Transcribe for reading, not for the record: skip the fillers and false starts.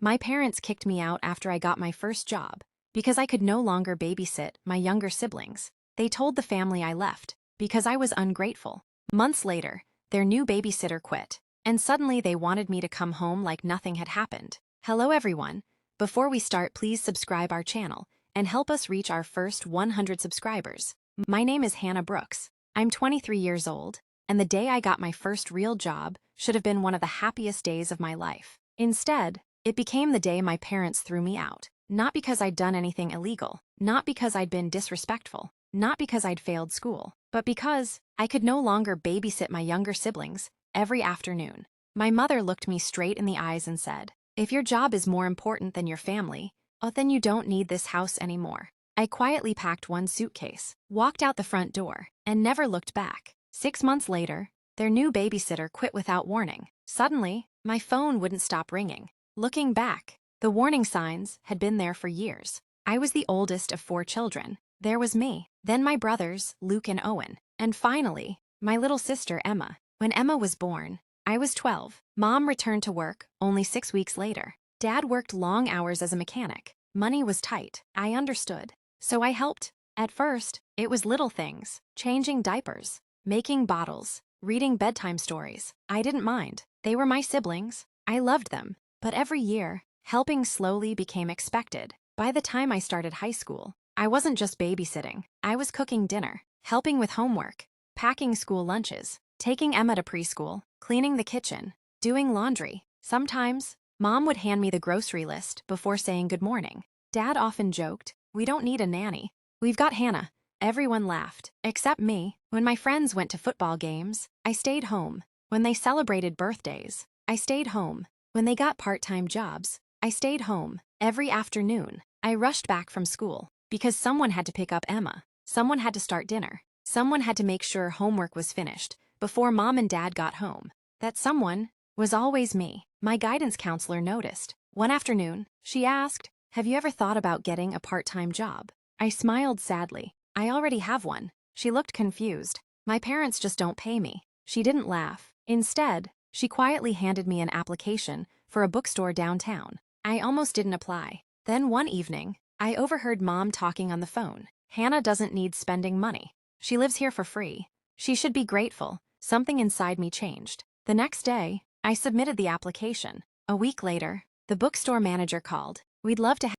My parents kicked me out after I got my first job because I could no longer babysit my younger siblings. They told the family I left because I was ungrateful. Months later, their new babysitter quit, and suddenly they wanted me to come home like nothing had happened. Hello everyone. Before we start, please subscribe our channel and help us reach our first 100 subscribers. My name is Hannah Brooks. I'm 23 years old, and the day I got my first real job should have been one of the happiest days of my life. Instead, it became the day my parents threw me out. Not because I'd done anything illegal, not because I'd been disrespectful, not because I'd failed school, but because I could no longer babysit my younger siblings every afternoon. My mother looked me straight in the eyes and said, "If your job is more important than your family, then you don't need this house anymore." I quietly packed one suitcase, walked out the front door, and never looked back. 6 months later, their new babysitter quit without warning. Suddenly, my phone wouldn't stop ringing. Looking back, the warning signs had been there for years. I was the oldest of 4 children. There was me, then my brothers, Luke and Owen, and finally, my little sister, Emma. When Emma was born, I was 12. Mom returned to work only 6 weeks later. Dad worked long hours as a mechanic. Money was tight. I understood. So I helped. At first, it was little things, changing diapers, making bottles, reading bedtime stories. I didn't mind. They were my siblings. I loved them. But every year, helping slowly became expected. By the time I started high school, I wasn't just babysitting. I was cooking dinner, helping with homework, packing school lunches, taking Emma to preschool, cleaning the kitchen, doing laundry. Sometimes, Mom would hand me the grocery list before saying good morning. Dad often joked, "We don't need a nanny. We've got Hannah." Everyone laughed, except me. When my friends went to football games, I stayed home. When they celebrated birthdays, I stayed home. When they got part-time jobs, I stayed home. Every afternoon, I rushed back from school because someone had to pick up Emma. Someone had to start dinner. Someone had to make sure homework was finished before Mom and Dad got home. That someone was always me. My guidance counselor noticed. One afternoon, she asked, "Have you ever thought about getting a part-time job?" I smiled sadly. "I already have one." She looked confused. "My parents just don't pay me." She didn't laugh. Instead, she quietly handed me an application for a bookstore downtown. I almost didn't apply. Then one evening, I overheard Mom talking on the phone. "Hannah doesn't need spending money. She lives here for free. She should be grateful." Something inside me changed. The next day, I submitted the application. A week later, the bookstore manager called. "We'd love to